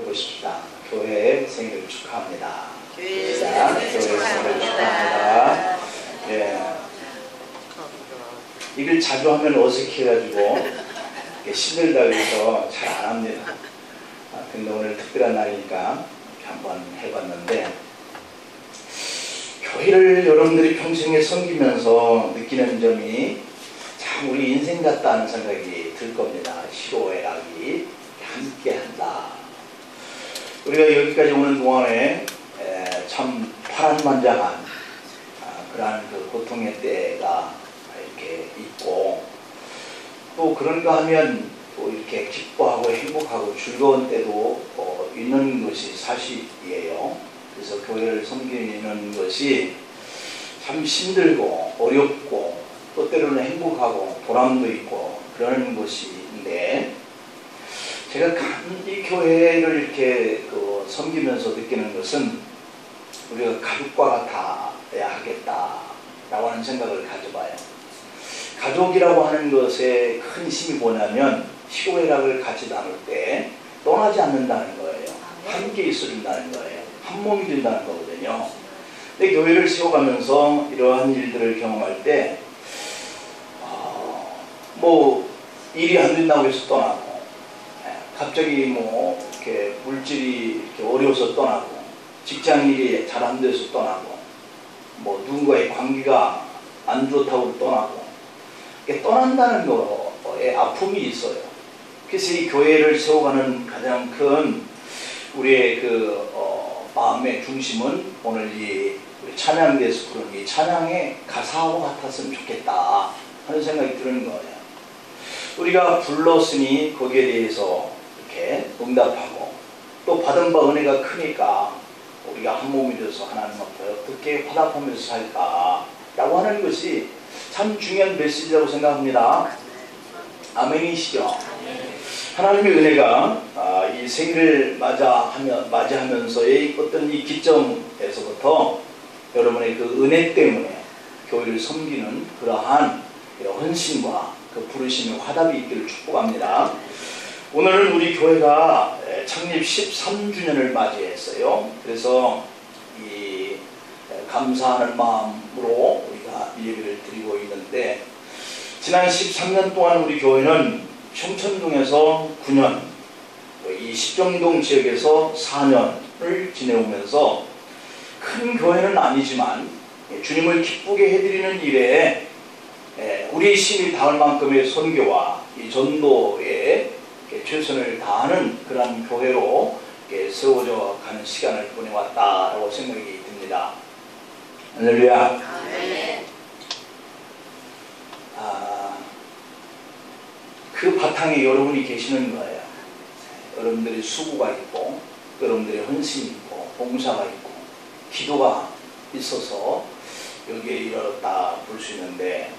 보십시다. 교회의 생일을 축하합니다. 교회의 생일을 축하합니다. 예. 이걸 자주 하면 어색해가지고 힘들다 그래서 잘 안 합니다. 근데 오늘 특별한 날이니까 한번 해봤는데, 교회를 여러분들이 평생에 섬기면서 느끼는 점이 참 우리 인생 같다는 생각이 들 겁니다. 시로의 낙이 함께한다. 우리가 여기까지 오는 동안에 참 파란만장한 그러한 그 고통의 때가 이렇게 있고, 또 그런가 하면 또 이렇게 기뻐하고 행복하고 즐거운 때도 있는 것이 사실이에요. 그래서 교회를 섬기는 것이 참 힘들고 어렵고 또 때로는 행복하고 보람도 있고 그러는 것인데, 제가 이 교회를 이렇게 섬기면서 느끼는 것은 우리가 가족과 같아야 하겠다라고 하는 생각을 가져봐요. 가족이라고 하는 것의 큰 힘이 뭐냐면 희고애락을 같이 나눌 때 떠나지 않는다는 거예요. 함께 있어준다는 거예요. 한 몸이 된다는 거거든요. 근데 교회를 세워가면서 이러한 일들을 경험할 때 뭐 일이 안 된다고 해서 떠나고, 갑자기 뭐 이렇게 물질이 이렇게 어려워서 떠나고, 직장 일이 잘 안 돼서 떠나고, 뭐 누군가의 관계가 안 좋다고 떠나고, 떠난다는 거에 아픔이 있어요. 그래서 이 교회를 세워가는 가장 큰 우리의 마음의 중심은 오늘 이 찬양대에서 부른 이 찬양의 가사와 같았으면 좋겠다 하는 생각이 드는 거예요. 우리가 불렀으니 거기에 대해서 이렇게 응답하고, 또 받은 바 은혜가 크니까 우리가 한 몸이 되어서 하나님 앞에 어떻게 화답하면서 살까라고 하는 것이 참 중요한 메시지라고 생각합니다. 아멘이시죠? 하나님의 은혜가 이 생일을 맞이하면서의 어떤 이 기점에서부터 여러분의 그 은혜 때문에 교회를 섬기는 그러한 헌신과 그 부르심의 화답이 있기를 축복합니다. 오늘은 우리 교회가 창립 13주년을 맞이했어요. 그래서 이 감사하는 마음으로 우리가 예배를 드리고 있는데, 지난 13년 동안 우리 교회는 청천동에서 9년, 이 십정동 지역에서 4년을 지내오면서 큰 교회는 아니지만 주님을 기쁘게 해드리는 일에 우리 힘이 닿을 만큼의 선교와 이 전도에 최선을 다하는 그런 교회로 세워져 가는 시간을 보내왔다라고 생각이 듭니다. 할렐루야. 그 바탕에 여러분이 계시는 거예요. 여러분들의 수고가 있고, 여러분들의 헌신이 있고, 봉사가 있고, 기도가 있어서 여기에 이르렀다 볼 수 있는데,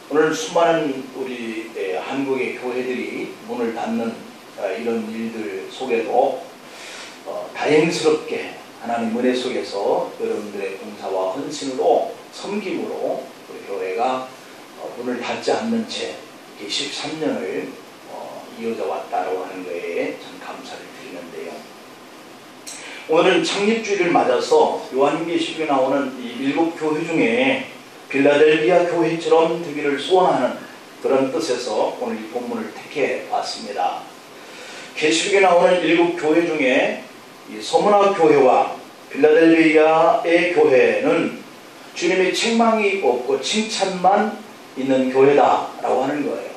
오늘 수많은 우리 한국의 교회들이 문을 닫는 이런 일들 속에도 다행스럽게 하나님 은혜 속에서 여러분들의 봉사와 헌신으로, 섬김으로 우리 교회가 문을 닫지 않는 채 13년을 이어져 왔다고 하는 것에 참 감사를 드리는데요. 오늘은 창립주일을 맞아서 요한계시록에 나오는 이 7교회 중에 빌라델비아 교회처럼 되기를 소원하는 그런 뜻에서 오늘 이 본문을 택해 봤습니다. 계시록에 나오는 7교회 중에 이 서문화 교회와 빌라델비아의 교회는 주님의 책망이 없고 칭찬만 있는 교회다라고 하는 거예요.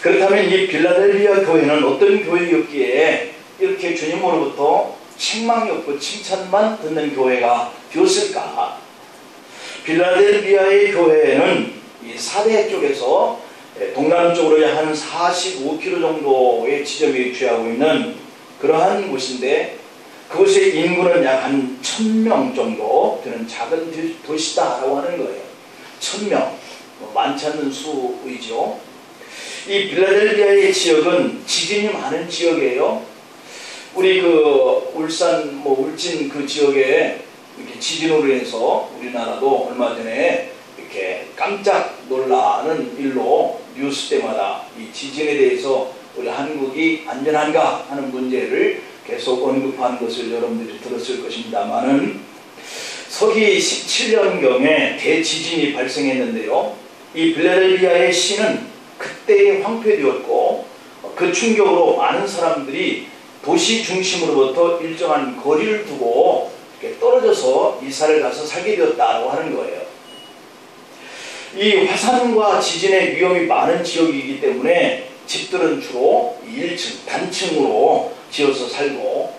그렇다면 이 빌라델비아 교회는 어떤 교회였기에 이렇게 주님으로부터 책망이 없고 칭찬만 듣는 교회가 되었을까? 빌라델비아의 교회는 이 사대 쪽에서 동남쪽으로 한 45km 정도의 지점에 위치하고 있는 그러한 곳인데, 그곳의 인구는 약 한 1000명 정도 되는 작은 도시다라고 하는 거예요. 1000명, 많지 않는 수이죠. 이 빌라델비아의 지역은 지진이 많은 지역이에요. 우리 그 울산, 울진 그 지역에 이렇게 지진으로 인해서 우리나라도 얼마 전에 이렇게 깜짝 놀라는 일로 뉴스 때마다 이 지진에 대해서 우리 한국이 안전한가 하는 문제를 계속 언급한 것을 여러분들이 들었을 것입니다만은 서기 17년경에 대지진이 발생했는데요. 이 필라델피아의 시는 그때 황폐되었고 그 충격으로 많은 사람들이 도시 중심으로부터 일정한 거리를 두고 이렇게 떨어져서 이사를 가서 살게 되었다고 하는 거예요. 이 화산과 지진의 위험이 많은 지역이기 때문에 집들은 주로 1층, 단층으로 지어서 살고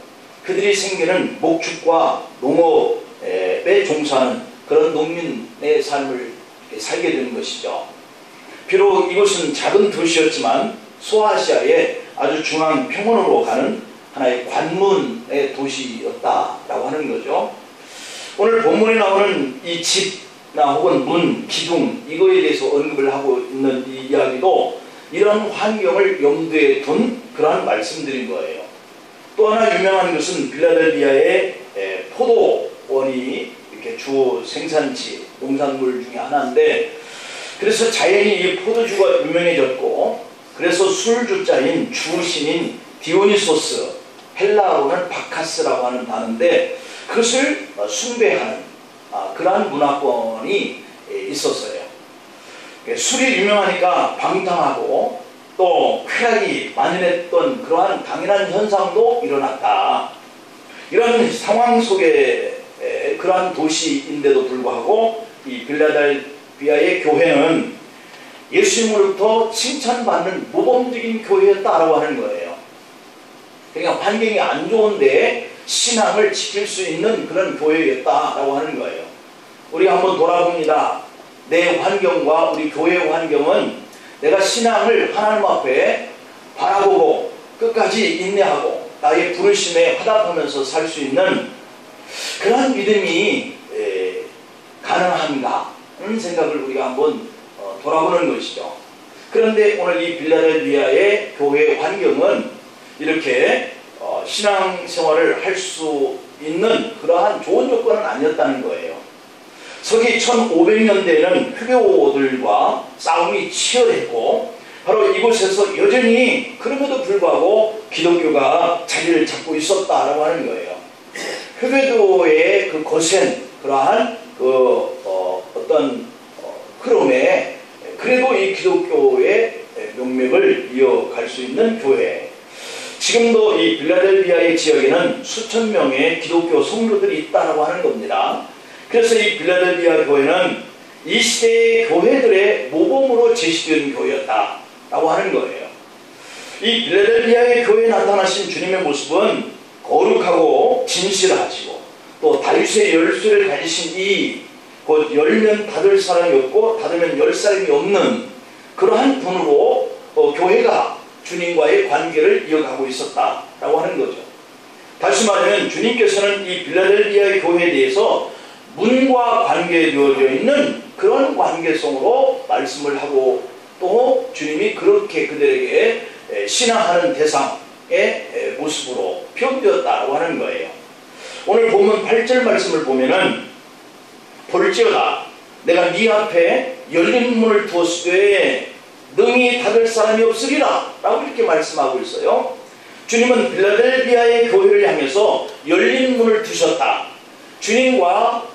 그들이 생기는 목축과 농업에 종사하는 그런 농민의 삶을 살게 되는 것이죠. 비록 이곳은 작은 도시였지만 소아시아의 아주 중앙 평원으로 가는 하나의 관문의 도시였다라고 하는 거죠. 오늘 본문에 나오는 이 집나 혹은 문, 기둥 이거에 대해서 언급을 하고 있는 이 이야기도 이런 환경을 염두에 둔 그러한 말씀들인 거예요. 또 하나 유명한 것은 필라델피아의 포도원이 이렇게 주 생산지, 농산물 중에 하나인데 그래서 자연히 이 포도주가 유명해졌고 그래서 술주자인 주신인 디오니소스, 헬라어로는 바카스라고 하는 단어인데 그것을 숭배하는 그러한 문화권이 있었어요. 술이 유명하니까 방탕하고 또 쾌락이 만연했던 그러한 당연한 현상도 일어났다. 이런 상황 속에 그러한 도시인데도 불구하고 이 필라델피아의 교회는 예수님으로부터 칭찬받는 모범적인 교회였다라고 하는 거예요. 그러니까 환경이 안 좋은데 신앙을 지킬 수 있는 그런 교회였다라고 하는 거예요. 우리가 한번 돌아봅니다. 내 환경과 우리 교회의 환경은 내가 신앙을 하나님 앞에 바라보고 끝까지 인내하고 나의 부르심에 화답하면서 살 수 있는 그런 믿음이 가능한가 하는 생각을 우리가 한번 돌아보는 것이죠. 그런데 오늘 이 필라델피아의 교회 환경은 이렇게 신앙생활을 할 수 있는 그러한 좋은 조건은 아니었다는 거예요. 서기 1500년대에는 회교들과 싸움이 치열했고 바로 이곳에서 여전히 그럼에도 불구하고 기독교가 자리를 잡고 있었다라고 하는 거예요. 회교도의 그 거센 그러한 어떤 흐름에 그래도 이 기독교의 명맥을 이어갈 수 있는 교회. 지금도 이 필라델피아의 지역에는 수천 명의 기독교 성도들이 있다라고 하는 겁니다. 그래서 이 필라델피아 교회는 이 시대의 교회들의 모범으로 제시된 교회였다라고 하는 거예요. 이 필라델피아의 교회에 나타나신 주님의 모습은 거룩하고 진실하시고 또 다윗의 열쇠를 가지신 이 곧 열면 닫을 사람이 없고 닫으면 열 사람이 없는 그러한 분으로 교회가 주님과의 관계를 이어가고 있었다라고 하는 거죠. 다시 말하면 주님께서는 이 필라델피아의 교회에 대해서 문과 관계되어져 있는 그런 관계성으로 말씀을 하고 또 주님이 그렇게 그들에게 신앙하는 대상의 모습으로 표현되었다고 하는 거예요. 오늘 본문 8절 말씀을 보면은 볼지어다 내가 네 앞에 열린 문을 두었으되 능히 닫을 사람이 없으리라 라고 이렇게 말씀하고 있어요. 주님은 필라델피아의 교회를 향해서 열린 문을 두셨다. 주님과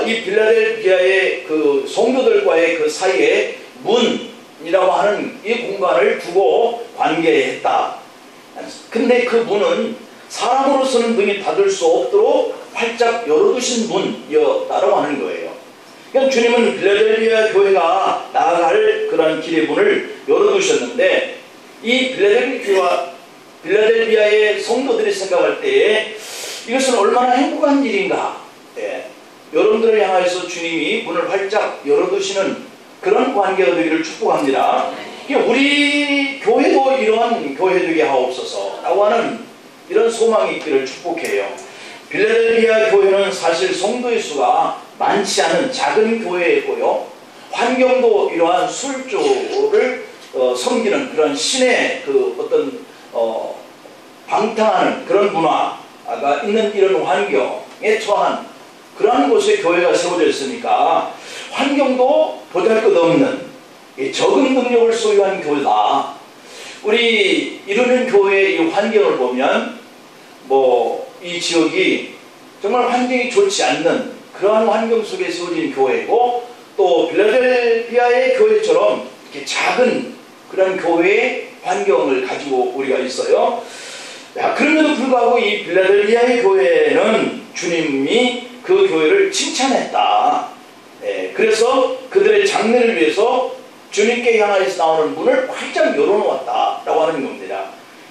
이 필라델피아의 그 성도들과의 그 사이에 문이라고 하는 이 공간을 두고 관계했다. 근데 그 문은 사람으로서는 능히 닫을 수 없도록 활짝 열어두신 문이었다고 하는 거예요. 그러니까 주님은 필라델피아 교회가 나아갈 그런 길의 문을 열어두셨는데 이 필라델피아의 성도들이 생각할 때에 이것은 얼마나 행복한 일인가. 여러분들을 향해서 주님이 문을 활짝 열어두시는 그런 관계가 되기를 축복합니다. 우리 교회도 이러한 교회 되게 하옵소서 라고 하는 이런 소망이 있기를 축복해요. 필라델피아 교회는 사실 성도의 수가 많지 않은 작은 교회였고요. 환경도 이러한 술주를 섬기는 그런 신의 그 어떤 방탕하는 그런 문화가 있는 이런 환경에 처한 그러한 곳에 교회가 세워져 있으니까 환경도 보잘것없는 적은 능력을 소유한 교회다. 우리 이루는 교회의 이 환경을 보면 이 지역이 정말 환경이 좋지 않는 그러한 환경 속에 세워진 교회고, 또 빌라델피아의 교회처럼 이렇게 작은 그런 교회의 환경을 가지고 우리가 있어요. 그럼에도 불구하고 이 빌라델피아의 교회는 주님이 그 교회를 칭찬했다. 그래서 그들의 장래를 위해서 주님께 향해서 나오는 문을 활짝 열어놓았다라고 하는 겁니다.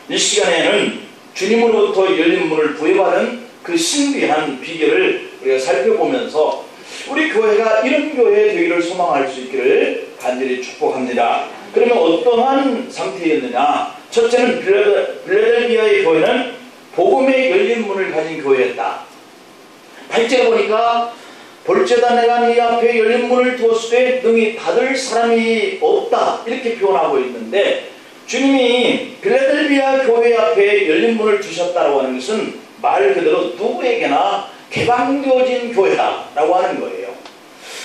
이 시간에는 주님으로부터 열린 문을 부여받은 그 신비한 비결을 우리가 살펴보면서 우리 교회가 이런 교회 되기를 소망할 수 있기를 간절히 축복합니다. 그러면 어떠한 상태였느냐? 첫째는 빌라델피아의 교회는 복음의 열린 문을 가진 교회였다. 8절에 보니까 볼지어다 내가 네 앞에 열린 문을 두었을 때 능히 닫을 사람이 없다, 이렇게 표현하고 있는데, 주님이 빌라델피아 교회 앞에 열린 문을 두셨다고 하는 것은 말 그대로 누구에게나 개방되어진 교회다라고 하는 거예요.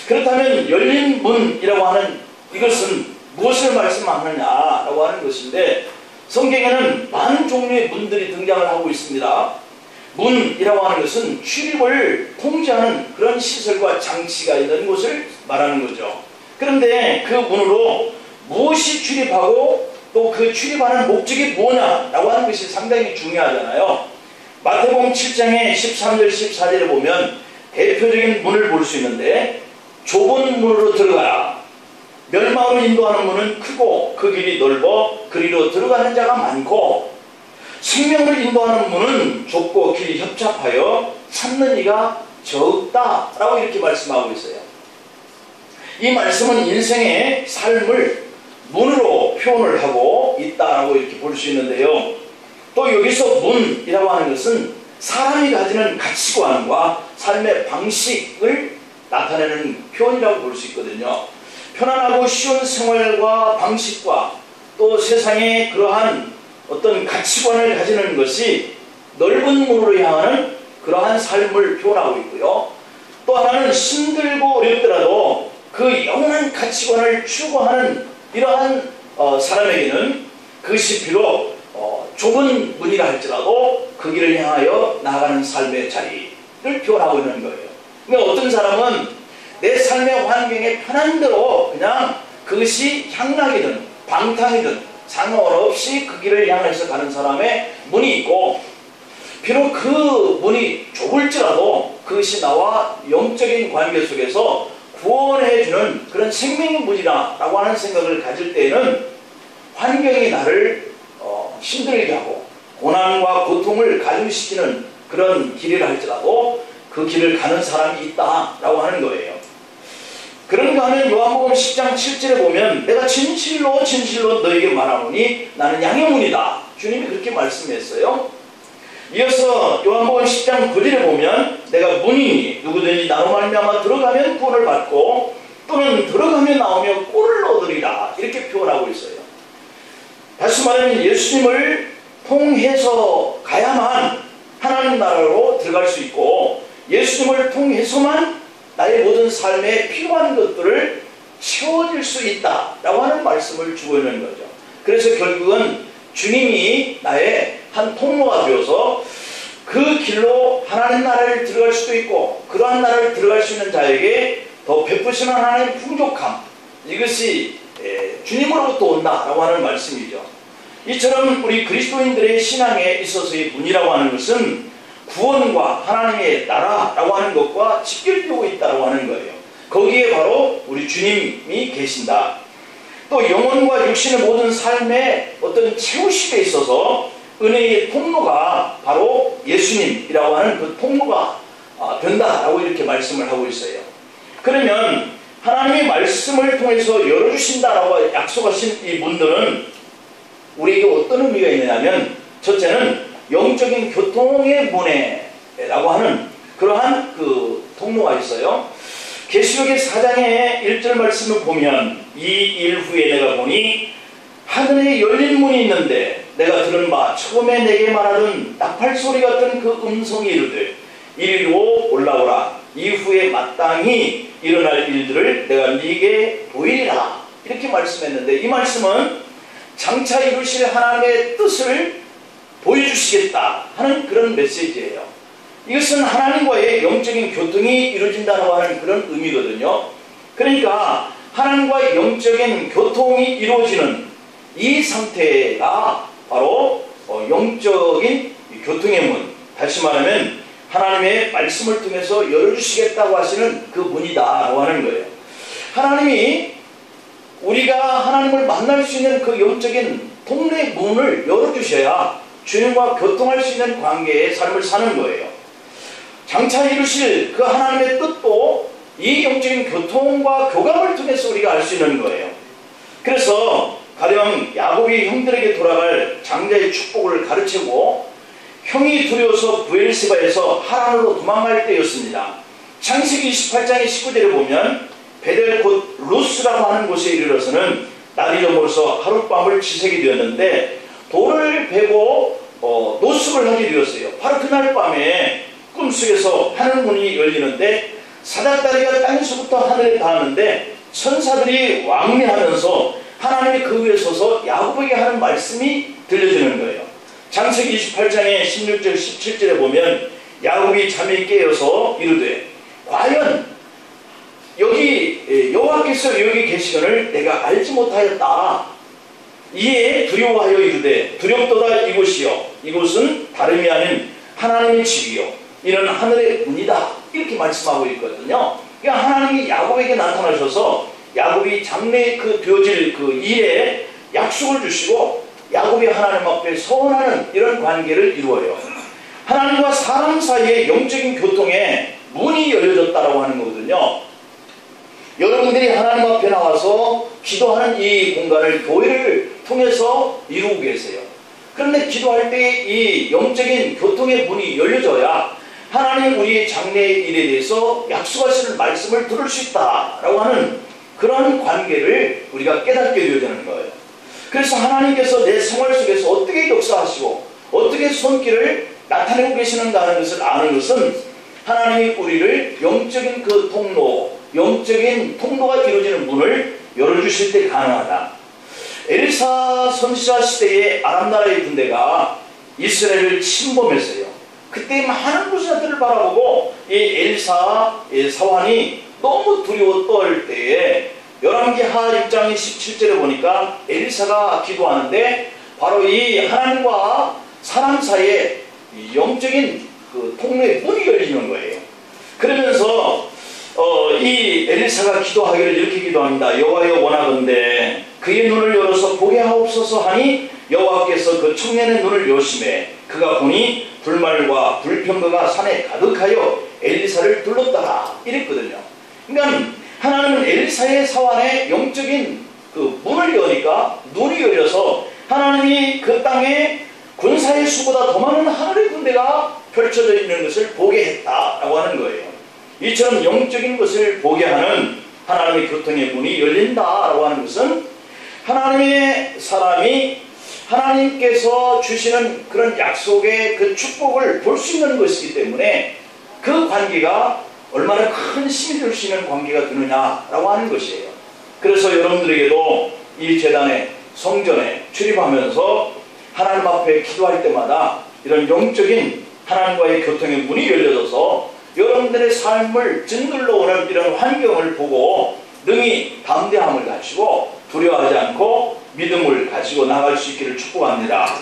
그렇다면 열린 문이라고 하는 이것은 무엇을 말씀하느냐라고 하는 것인데, 성경에는 많은 종류의 문들이 등장을 하고 있습니다. 문이라고 하는 것은 출입을 통제하는 그런 시설과 장치가 있는 곳을 말하는 거죠. 그런데 그 문으로 무엇이 출입하고 또 그 출입하는 목적이 뭐냐라고 하는 것이 상당히 중요하잖아요. 마태복음 7장의 13절 14절에 보면 대표적인 문을 볼 수 있는데, 좁은 문으로 들어가라. 멸망으로 인도하는 문은 크고 그 길이 넓어 그리로 들어가는 자가 많고, 생명을 인도하는 문은 좁고 길이 협착하여 찾는 이가 적다라고 이렇게 말씀하고 있어요. 이 말씀은 인생의 삶을 문으로 표현을 하고 있다라고 이렇게 볼 수 있는데요. 또 여기서 문이라고 하는 것은 사람이 가지는 가치관과 삶의 방식을 나타내는 표현이라고 볼 수 있거든요. 편안하고 쉬운 생활과 방식과 또 세상의 그러한 어떤 가치관을 가지는 것이 넓은 문으로 향하는 그러한 삶을 표현하고 있고요. 또 하나는 힘들고 어렵더라도 그 영원한 가치관을 추구하는 이러한 사람에게는 그것이 비록 좁은 문이라 할지라도 그 길을 향하여 나아가는 삶의 자리를 표현하고 있는 거예요. 그러니까 어떤 사람은 내 삶의 환경에 편한 대로 그냥 그것이 향락이든 방탕이든 상관없이 그 길을 향해서 가는 사람의 문이 있고, 비록 그 문이 좁을지라도 그것이 나와 영적인 관계 속에서 구원해주는 그런 생명의 문이라고 하는 생각을 가질 때에는 환경이 나를 힘들게 하고 고난과 고통을 가중시키는 그런 길이라 할지라도 그 길을 가는 사람이 있다라고 하는 거예요. 그런가 하면 요한복음 10장 7절에 보면 내가 진실로 진실로 너에게 말하노니 나는 양의 문이다, 주님이 그렇게 말씀했어요. 이어서 요한복음 10장 9절에 보면 내가 문이니 누구든지 나로 말미암아 들어가면 구원을 받고 또는 들어가며 나오며 꼴을 얻으리라, 이렇게 표현하고 있어요. 다시 말하면 예수님을 통해서 가야만 하나님 나라로 들어갈 수 있고, 예수님을 통해서만 나의 모든 삶에 필요한 것들을 채워질 수 있다라고 하는 말씀을 주고 있는 거죠. 그래서 결국은 주님이 나의 한 통로가 되어서 그 길로 하나님 나라를 들어갈 수도 있고, 그러한 나라를 들어갈 수 있는 자에게 더 베푸시는 하나님의 풍족함, 이것이 주님으로부터 온다라고 하는 말씀이죠. 이처럼 우리 그리스도인들의 신앙에 있어서의 문이라고 하는 것은 구원과 하나님의 나라라고 하는 것과 직결되고 있다고 하는 거예요. 거기에 바로 우리 주님이 계신다. 또 영혼과 육신의 모든 삶의 어떤 채우심에 있어서 은혜의 통로가 바로 예수님이라고 하는 그 통로가 된다라고 이렇게 말씀을 하고 있어요. 그러면 하나님의 말씀을 통해서 열어주신다라고 약속하신 이 문들은 우리에게 어떤 의미가 있느냐면, 첫째는 영적인 교통의 문에라고 하는 그러한 그 통로가 있어요. 계시록의 4장의 1절 말씀을 보면 이 일 후에 내가 보니 하늘에 열린 문이 있는데 내가 들은 바 처음에 내게 말하던 나팔소리 같은 그 음성이 이르되 이리로 올라오라, 이후에 마땅히 일어날 일들을 내가 네게 보이리라, 이렇게 말씀했는데, 이 말씀은 장차 이루실 하나님의 뜻을 보여주시겠다 하는 그런 메시지예요. 이것은 하나님과의 영적인 교통이 이루어진다고 하는 그런 의미거든요. 그러니까 하나님과의 영적인 교통이 이루어지는 이 상태가 바로 영적인 교통의 문, 다시 말하면 하나님의 말씀을 통해서 열어주시겠다고 하시는 그 문이다라고 하는 거예요. 하나님이 우리가 하나님을 만날 수 있는 그 영적인 통로의 문을 열어주셔야 주님과 교통할 수 있는 관계의 삶을 사는 거예요. 장차 이루실 그 하나님의 뜻도 이 영적인 교통과 교감을 통해서 우리가 알 수 있는 거예요. 그래서 가령 야곱이 형들에게 돌아갈 장자의 축복을 가르치고 형이 두려워서 부엘세바에서 하란으로 도망갈 때였습니다. 창세기 28장의 19절에 보면 베델 곧 루스라고 하는 곳에 이르러서는 날이 저물어서 하룻밤을 지새게 되었는데 돌을 베고 노숙을 하게 되었어요. 바로 그날 밤에 꿈속에서 하늘문이 열리는데 사닥다리가 땅에서부터 하늘에 닿았는데 천사들이 왕래하면서 하나님이 그 위에 서서 야곱에게 하는 말씀이 들려지는 거예요. 창세기 28장의 16절 17절에 보면 야곱이 잠에 깨어서 이르되 과연 여기 여호와께서 여기 계시거늘 내가 알지 못하였다. 이에 두려워하여 이르되 두렵도다 이곳이요 이곳은 다름이 아닌 하나님의 집이요 이는 하늘의 문이다. 이렇게 말씀하고 있거든요. 그러니까 하나님이 야곱에게 나타나셔서 야곱이 장래에 그 되어질 그 일에 약속을 주시고 야곱이 하나님 앞에 서원하는 이런 관계를 이루어요. 하나님과 사람 사이의 영적인 교통에 문이 열려졌다라고 하는 거거든요. 여러분들이 하나님 앞에 나와서 기도하는 이 공간을 교회를 통해서 이루고 계세요. 그런데 기도할 때 이 영적인 교통의 문이 열려져야 하나님 우리의 장래의 일에 대해서 약속하시는 말씀을 들을 수 있다라고 하는 그런 관계를 우리가 깨닫게 되어지는 거예요. 그래서 하나님께서 내 생활 속에서 어떻게 역사하시고 어떻게 손길을 나타내고 계시는가 하는 것을 아는 것은 하나님이 우리를 영적인 그 통로, 영적인 통로가 이루어지는 문을 열어주실 때 가능하다. 엘사 선지자 시대에 아람 나라의 군대가 이스라엘을 침범했어요. 그때 많은 부자들을 바라보고 이 엘사 사환이 너무 두려워 떨 때에 열왕기하 6장 17절에 보니까 엘사가 기도하는데 바로 이 하나님과 사람 사이에 영적인 그 통로의 문이 열리는 거예요. 그러면서 이 엘사가 기도하기를 이렇게 기도합니다. 여호와여 원하건대 그의 눈을 열어서 보게 하옵소서 하니 여호와께서 그 청년의 눈을 여심해 그가 보니 불말과 불평거가 산에 가득하여 엘리사를 둘렀더라 이랬거든요. 그러니까 하나님은 엘리사의 사환에 영적인 그 문을 여니까 눈이 열려서 하나님이 그 땅에 군사의 수보다 더 많은 하늘의 군대가 펼쳐져 있는 것을 보게 했다라고 하는 거예요. 이처럼 영적인 것을 보게 하는 하나님의 교통의 문이 열린다라고 하는 것은 하나님의 사람이 하나님께서 주시는 그런 약속의 그 축복을 볼 수 있는 것이기 때문에 그 관계가 얼마나 큰 힘이 될 수 있는 관계가 되느냐라고 하는 것이에요. 그래서 여러분들에게도 이 제단에 성전에 출입하면서 하나님 앞에 기도할 때마다 이런 영적인 하나님과의 교통의 문이 열려져서 여러분들의 삶을 짓눌러 오는 이런 환경을 보고 능히 담대함을 가지고 두려워하지 않고 믿음을 가지고 나갈 수 있기를 축복합니다.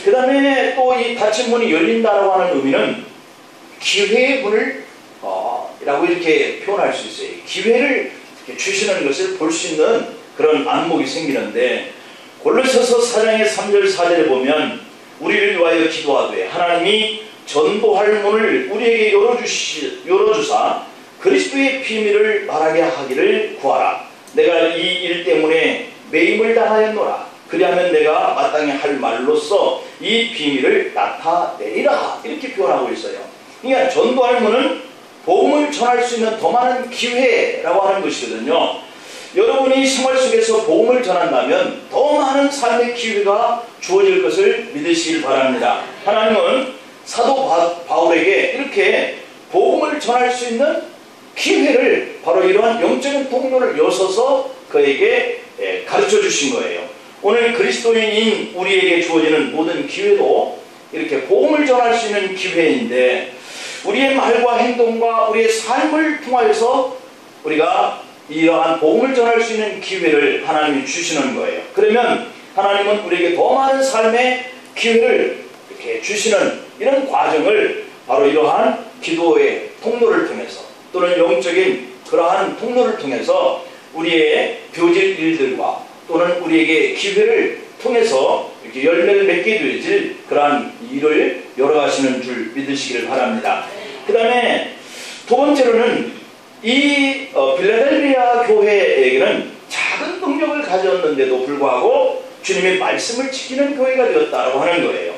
그 다음에 또 이 닫힌 문이 열린다라고 하는 의미는 기회의 문을 라고 이렇게 표현할 수 있어요. 기회를 주시는 것을 볼 수 있는 그런 안목이 생기는데 골로새서 4장의 3절 4절에 보면 우리를 위하여 기도하되 하나님이 전도할 문을 우리에게 열어주사 그리스도의 비밀을 말하게 하기를 구하라. 내가 이 일 때문에 매임을 당하였노라. 그리하면 내가 마땅히 할 말로써 이 비밀을 나타내리라. 이렇게 표현하고 있어요. 그러니까 전도할 문은 복음을 전할 수 있는 더 많은 기회라고 하는 것이거든요. 여러분이 생활 속에서 복음을 전한다면 더 많은 삶의 기회가 주어질 것을 믿으시길 바랍니다. 하나님은 사도 바울에게 이렇게 복음을 전할 수 있는 기회를 바로 이러한 영적인 통로를 여셔서 그에게 가르쳐 주신 거예요. 오늘 그리스도인인 우리에게 주어지는 모든 기회도 이렇게 복음을 전할 수 있는 기회인데, 우리의 말과 행동과 우리의 삶을 통하여서 우리가 이러한 복음을 전할 수 있는 기회를 하나님이 주시는 거예요. 그러면 하나님은 우리에게 더 많은 삶의 기회를 이렇게 주시는 이런 과정을 바로 이러한 기도의 통로를 통해서, 또는 영적인 그러한 통로를 통해서 우리의 벼질 일들과 또는 우리에게 기회를 통해서 이렇게 열매를 맺게 되어질 그러한 일을 열어가시는 줄 믿으시기를 바랍니다. 그 다음에 두 번째로는 이 빌라델비아 교회에게는 작은 능력을 가졌는데도 불구하고 주님의 말씀을 지키는 교회가 되었다고 하는 거예요.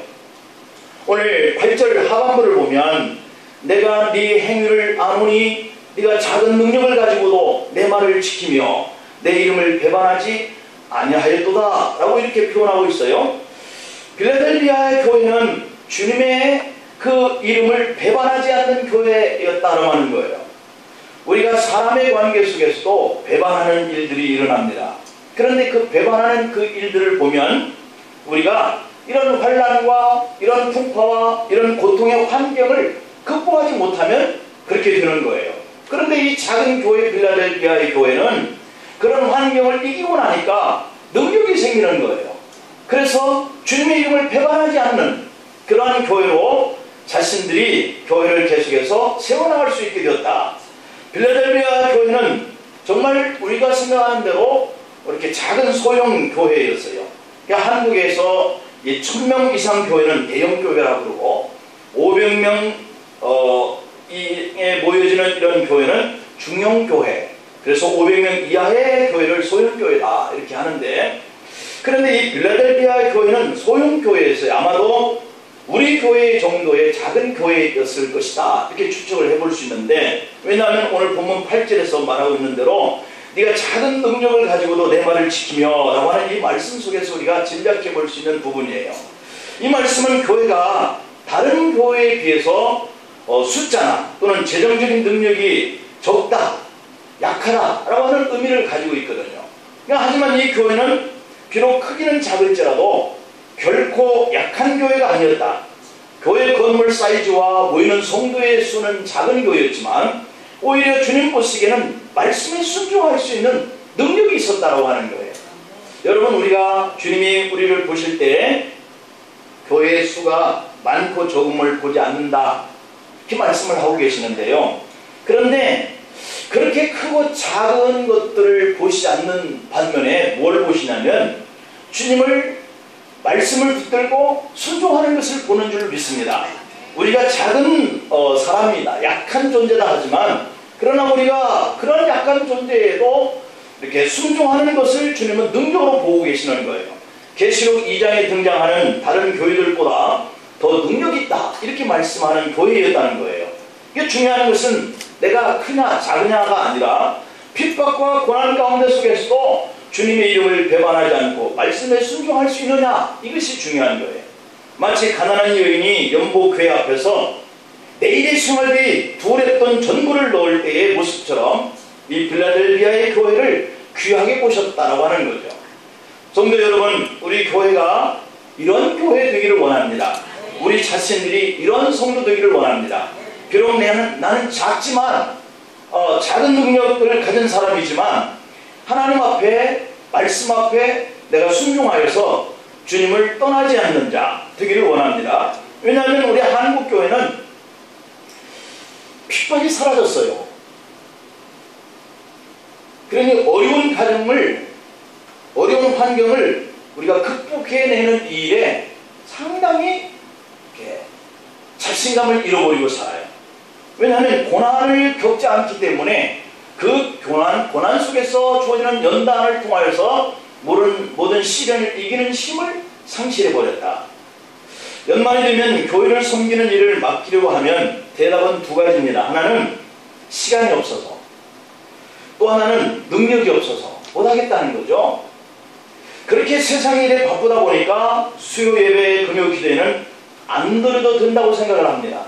오늘 8절 하반부를 보면 내가 네 행위를 아노니 네가 작은 능력을 가지고도 내 말을 지키며 내 이름을 배반하지 아니하였도다 라고 이렇게 표현하고 있어요. 빌라델비아의 교회는 주님의 그 이름을 배반하지 않는 교회였다고 하는 거예요. 우리가 사람의 관계 속에서도 배반하는 일들이 일어납니다. 그런데 그 배반하는 그 일들을 보면 우리가 이런 환난과 이런 풍파와 이런 고통의 환경을 극복하지 못하면 그렇게 되는 거예요. 그런데 이 작은 교회 빌라델비아의 교회는 그런 환경을 이기고 나니까 능력이 생기는 거예요. 그래서 주님의 이름을 배반하지 않는 그러한 교회로 자신들이 교회를 계속해서 세워나갈 수 있게 되었다. 빌라델비아 교회는 정말 우리가 생각하는 대로 이렇게 작은 소형 교회였어요. 그러니까 한국에서 1000명 이상 교회는 대형 교회라고 그러고 500명 에 모여지는 이런 교회는 중형 교회, 그래서 500명 이하의 교회를 소형 교회다 이렇게 하는데, 그런데 이 빌라델비아 교회는 소형 교회였어요. 아마도 우리 교회 정도의 작은 교회였을 것이다 이렇게 추측을 해볼 수 있는데, 왜냐하면 오늘 본문 8절에서 말하고 있는 대로 네가 작은 능력을 가지고도 내 말을 지키며 라고 하는 이 말씀 속에서 우리가 짐작해 볼 수 있는 부분이에요. 이 말씀은 교회가 다른 교회에 비해서 숫자나 또는 재정적인 능력이 적다, 약하다 라고 하는 의미를 가지고 있거든요. 하지만 이 교회는 비록 크기는 작을지라도 결코 약한 교회가 아니었다. 교회 건물 사이즈와 모이는 성도의 수는 작은 교회였지만 오히려 주님 보시기에는 말씀에 순종할 수 있는 능력이 있었다고 하는 거예요. 여러분, 우리가 주님이 우리를 보실 때 교회의 수가 많고 적음을 보지 않는다 이렇게 말씀을 하고 계시는데요. 그런데 그렇게 크고 작은 것들을 보시지 않는 반면에 뭘 보시냐면 주님을 말씀을 붙들고 순종하는 것을 보는 줄 믿습니다. 우리가 작은 사람이다, 약한 존재다 하지만 그러나 우리가 그런 약한 존재에도 이렇게 순종하는 것을 주님은 능력으로 보고 계시는 거예요. 계시록 2장에 등장하는 다른 교회들보다 더 능력이 있다 이렇게 말씀하는 교회였다는 거예요. 이게 중요한 것은 내가 크냐 작으냐가 아니라 핍박과 고난 가운데 속에서도 주님의 이름을 배반하지 않고 말씀에 순종할 수 있느냐, 이것이 중요한 거예요. 마치 가난한 여인이 연복궤 앞에서 내일의 생활비 두렵던 전부를 넣을 때의 모습처럼 이 빌라델비아의 교회를 귀하게 보셨다라고 하는 거죠. 성도 여러분, 우리 교회가 이런 교회 되기를 원합니다. 우리 자신들이 이런 성도 되기를 원합니다. 비록 나는 작지만 작은 능력을 가진 사람이지만 하나님 앞에, 말씀 앞에 내가 순종하여서 주님을 떠나지 않는 자 되기를 원합니다. 왜냐하면 우리 한국교회는 핍박이 사라졌어요. 그러니 어려운 가정을, 어려운 환경을 우리가 극복해내는 일에 상당히 자신감을 잃어버리고 살아요. 왜냐하면 고난을 겪지 않기 때문에 그 고난 속에서 주어지는 연단을 통하여서 모든 시련을 이기는 힘을 상실해버렸다. 연말이 되면 교회를 섬기는 일을 맡기려고 하면 대답은 두 가지입니다. 하나는 시간이 없어서, 또 하나는 능력이 없어서 못하겠다는 거죠. 그렇게 세상 일에 바쁘다 보니까 수요 예배, 금요 기도에는 안 드려도 된다고 생각을 합니다.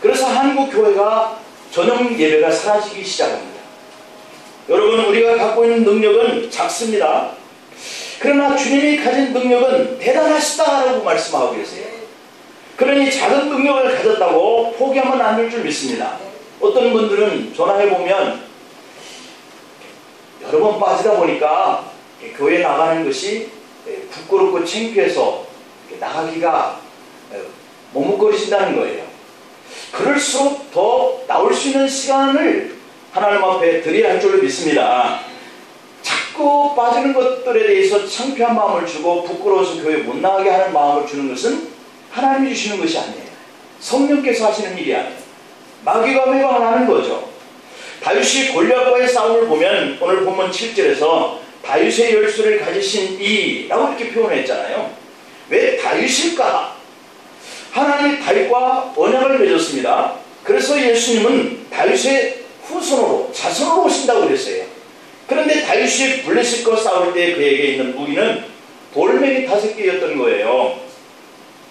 그래서 한국 교회가 저녁 예배가 사라지기 시작합니다. 여러분, 우리가 갖고 있는 능력은 작습니다. 그러나 주님이 가진 능력은 대단하시다라고 말씀하고 계세요. 그러니 작은 능력을 가졌다고 포기하면 안 될 줄 믿습니다. 어떤 분들은 전화해보면 여러 번 빠지다 보니까 교회 나가는 것이 부끄럽고 창피해서 나가기가 머뭇거리신다는 거예요. 그럴수록 더 나올 수 있는 시간을 하나님 앞에 드려야 할 줄로 믿습니다. 자꾸 빠지는 것들에 대해서 창피한 마음을 주고 부끄러워서 교회 못 나가게 하는 마음을 주는 것은 하나님이 주시는 것이 아니에요. 성령께서 하시는 일이 아니에요. 마귀가 매방을 하는 거죠. 다윗이 골리앗과의 싸움을 보면 오늘 본문 7절에서 다윗의 열쇠를 가지신 이라고 이렇게 표현했잖아요. 왜 다윗일까? 하나님이 다윗과 언약을 맺었습니다. 그래서 예수님은 다윗의 후손으로 자손으로 오신다고 그랬어요. 그런데 다윗이 블레셋과 싸울 때 그에게 있는 무기는 돌멩이 5개였던 거예요.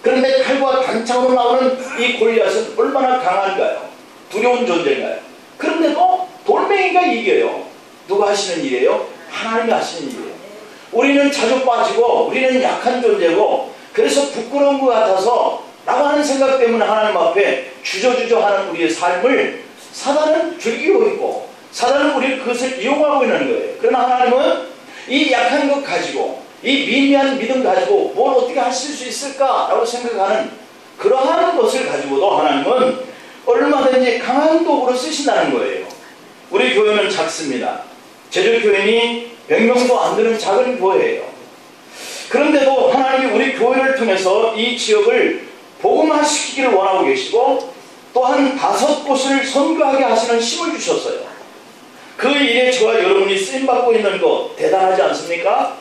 그런데 칼과 단창으로 나오는 이 골리앗은 얼마나 강한가요? 두려운 존재인가요? 그런데도 돌멩이가 이겨요. 누가 하시는 일이에요? 하나님이 하시는 일이에요. 우리는 자주 빠지고 우리는 약한 존재고 그래서 부끄러운 것 같아서 나가는 생각 때문에 하나님 앞에 주저주저 하는 우리의 삶을 사단은 즐기고 있고 사단은 우리 그것을 이용하고 있는 거예요. 그러나 하나님은 이 약한 것 가지고 이 미미한 믿음 가지고 뭘 어떻게 하실 수 있을까라고 생각하는 그러한 것을 가지고도 하나님은 얼마든지 강한 도구로 쓰신다는 거예요. 우리 교회는 작습니다. 제주교인이 100명도 안 되는 작은 교회예요. 그런데도 하나님이 우리 교회를 통해서 이 지역을 복음화시키기를 원하고 계시고 또한 5곳을 선교하게 하시는 힘을 주셨어요. 그 일에 저와 여러분이 쓰임받고 있는 것 대단하지 않습니까?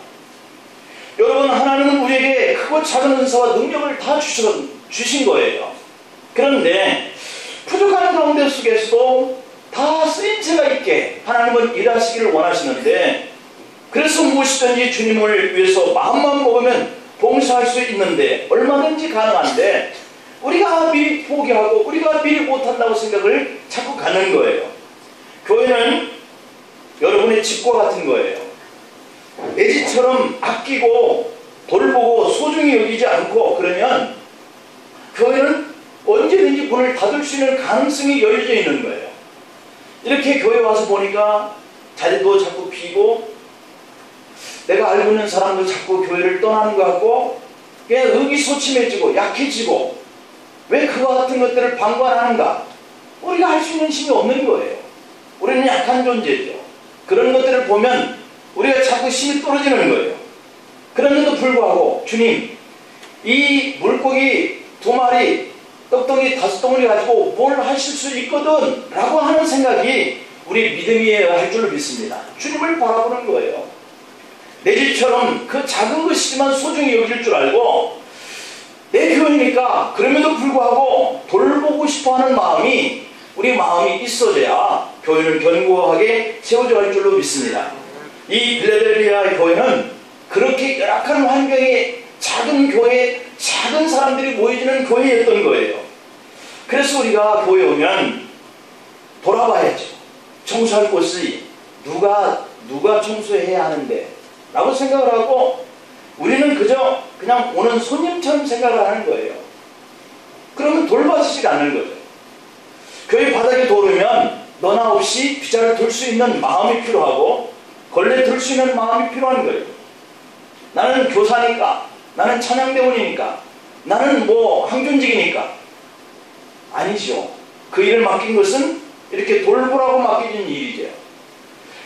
여러분, 하나님은 우리에게 크고 작은 은사와 능력을 다 주신 거예요. 그런데 부족한 가운데 속에서도 다 쓰임새가 있게 하나님은 일하시기를 원하시는데 그래서 무엇이든지 주님을 위해서 마음만 먹으면 봉사할 수 있는데 얼마든지 가능한데 우리가 미리 포기하고 우리가 미리 못한다고 생각을 자꾸 갖는 거예요. 교회는 여러분의 집과 같은 거예요. 내 집처럼 아끼고 돌보고 소중히 여기지 않고 그러면 교회는 언제든지 문을 닫을 수 있는 가능성이 열려져 있는 거예요. 이렇게 교회 와서 보니까 자리도 자꾸 비고 내가 알고 있는 사람도 자꾸 교회를 떠나는 것 같고 그냥 의기소침해지고 약해지고 왜 그와 같은 것들을 방관하는가? 우리가 할 수 있는 힘이 없는 거예요. 우리는 약한 존재죠. 그런 것들을 보면 우리가 자꾸 힘이 떨어지는 거예요. 그런데도 불구하고 주님, 이 물고기 2마리 떡덩이 5덩어리 가지고 뭘 하실 수 있거든 라고 하는 생각이 우리 믿음이어야 할 줄로 믿습니다. 주님을 바라보는 거예요. 내 집처럼 그 작은 것이지만 소중히 여길 줄 알고 내 교회니까 그럼에도 불구하고 돌보고 싶어하는 마음이 우리 마음이 있어져야 교회는 견고하게 세워져 갈 줄로 믿습니다. 이 빌라델비아 교회는 그렇게 열악한 환경에 작은 교회, 작은 사람들이 모여지는 교회였던 거예요. 그래서 우리가 교회에 오면 돌아봐야죠. 청소할 곳이 누가 청소해야 하는데 라고 생각을 하고 우리는 그저 그냥 오는 손님처럼 생각을 하는 거예요. 그러면 돌봐주지 않는 거죠. 교회 바닥에 도르면 너나 없이 비자를 돌 수 있는 마음이 필요하고 걸레 들 수 있는 마음이 필요한 거예요. 나는 교사니까, 나는 찬양대원이니까, 나는 항존직이니까. 아니죠. 그 일을 맡긴 것은 이렇게 돌보라고 맡겨진 일이죠.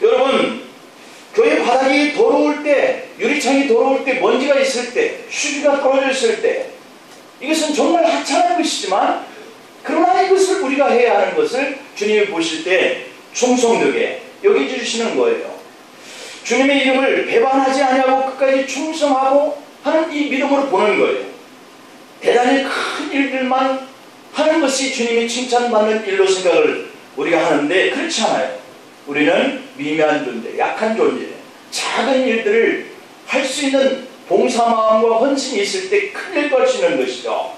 여러분, 교회 바닥이 더러울 때, 유리창이 더러울 때, 먼지가 있을 때, 휴지가 떨어져 있을 때 이것은 정말 하찮은 것이지만 그러나 이것을 우리가 해야 하는 것을 주님이 보실 때 충성되게 여겨주시는 거예요. 주님의 이름을 배반하지 아니하고 끝까지 충성하고 하는 이 믿음으로 보는 거예요. 대단히 큰 일들만 하는 것이 주님이 칭찬받는 일로 생각을 우리가 하는데 그렇지 않아요. 우리는 미미한 존재, 약한 존재, 작은 일들을 할 수 있는 봉사마음과 헌신이 있을 때 큰 일도 할 수 있는 것이죠.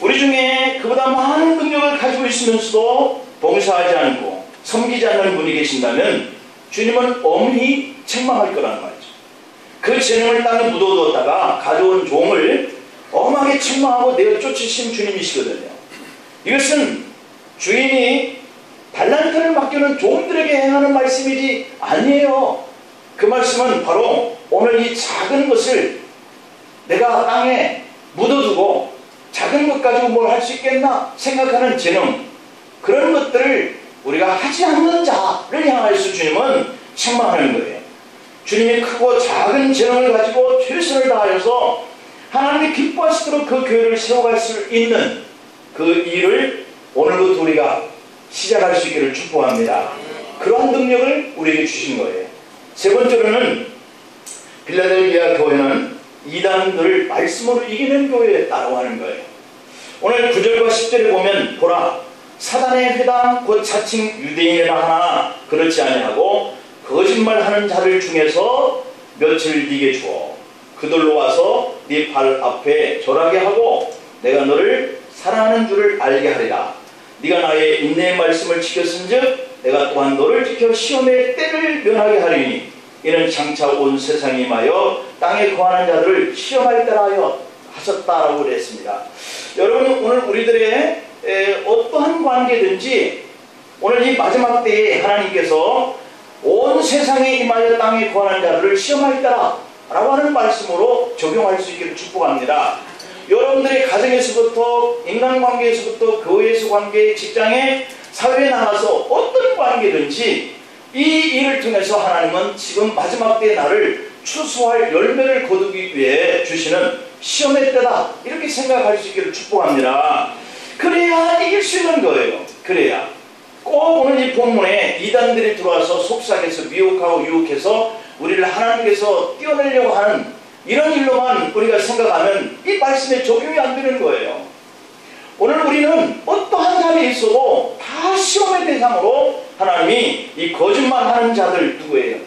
우리 중에 그보다 많은 능력을 가지고 있으면서도 봉사하지 않고 섬기지 않는 분이 계신다면 주님은 엄히 책망할 거라는 말이죠. 그 재능을 땅에 묻어두었다가 가져온 종을 엄하게 책망하고 내어 쫓으신 주님이시거든요. 이것은 주인이 달란트를 맡기는 종들에게 행하는 말씀이지 아니에요. 그 말씀은 바로 오늘 이 작은 것을 내가 땅에 묻어두고 작은 것 가지고 뭘 할 수 있겠나 생각하는 재능, 그런 것들을 우리가 하지 않는 자를 향하여서 주님은 책망하는 거예요. 주님이 크고 작은 재능을 가지고 최선을 다하여서 하나님이 기뻐하시도록 그 교회를 세워갈 수 있는 그 일을 오늘부터 우리가 시작할 수 있기를 축복합니다. 그러한 능력을 우리에게 주신 거예요. 세 번째로는 빌라델비아 교회는 이단들을 말씀으로 이기는 교회였다고 하는 거예요. 오늘 9절과 10절에 보면 보라, 사단의 회당 곧 자칭 유대인이라 하나 그렇지 아니하고 거짓말하는 자들 중에서 며칠 네게 주어 그들로 와서 네 발 앞에 절하게 하고 내가 너를 사랑하는 줄을 알게 하리라. 네가 나의 인내의 말씀을 지켰은즉 내가 또한 너를 지켜 시험의 때를 면하게 하리니 이는 장차 온 세상에 임하여 땅에 거하는 자들을 시험할 때라 하여 하셨다라고 그랬습니다. 여러분, 오늘 우리들의 어떠한 관계든지 오늘 이 마지막 때에 하나님께서 온 세상에 임하여 땅에 거하는 자들을 시험할 때라 라고 하는 말씀으로 적용할 수 있기를 축복합니다. 여러분들의 가정에서부터 인간관계에서부터 교회에서 관계, 직장에, 사회에 나가서 어떤 관계든지 이 일을 통해서 하나님은 지금 마지막 때의 나를 추수할 열매를 거두기 위해 주시는 시험의 때다, 이렇게 생각할 수 있기를 축복합니다. 그래야 이길 수 있는 거예요. 그래야 꼭 오늘 이 본문에 이단들이 들어와서 속삭여서 미혹하고 유혹해서 우리를 하나님께서 띄어내려고 하는 이런 일로만 우리가 생각하면 이 말씀에 적용이 안 되는 거예요. 오늘 우리는 어떠한 자리에 있어도 다 시험의 대상으로 하나님이 이 거짓말하는 자들, 누구예요?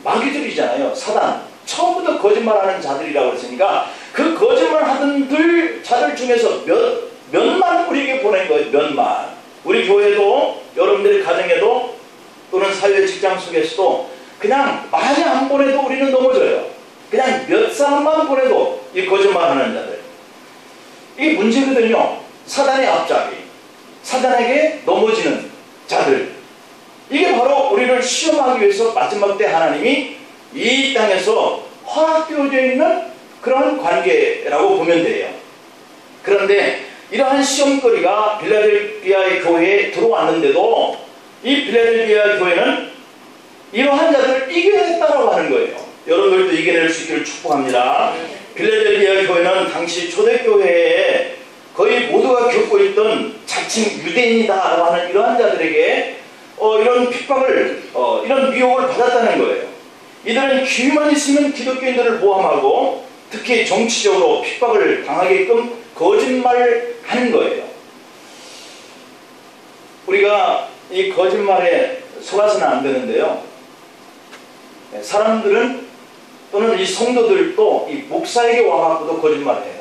마귀들이잖아요. 사단. 처음부터 거짓말하는 자들이라고 했으니까 그 거짓말하던 자들 중에서 몇만 우리에게 보낸 거예요. 몇만. 우리 교회도, 여러분들의 가정에도, 또는 사회 직장 속에서도 그냥 많이 안 보내도 우리는 넘어져요. 그냥 몇 사람만 보내도 이 거짓말하는 자들. 이게 문제거든요. 사단의 앞잡이, 사단에게 넘어지는 자들. 이게 바로 우리를 시험하기 위해서 마지막 때 하나님이 이 땅에서 허락되어져 있는 그런 관계라고 보면 돼요. 그런데 이러한 시험거리가 빌라델비아의 교회에 들어왔는데도 이 빌라델비아 교회는 이러한 자들을 이겨냈다고 하는 거예요. 여러분들도 이겨낼 수 있기를 축복합니다. 빌라델비아 교회는 당시 초대교회에 거의 모두가 겪고 있던 자칭 유대인이다라고 하는 이러한 자들에게 이런 핍박을, 이런 미혹을 받았다는 거예요. 이들은 기회만 있으면 기독교인들을 모함하고 특히 정치적으로 핍박을 당하게끔 거짓말을 하는 거예요. 우리가 이 거짓말에 속아서는 안 되는데요. 사람들은 또는 이 성도들도 이 목사에게 와갖고도 거짓말을 해요.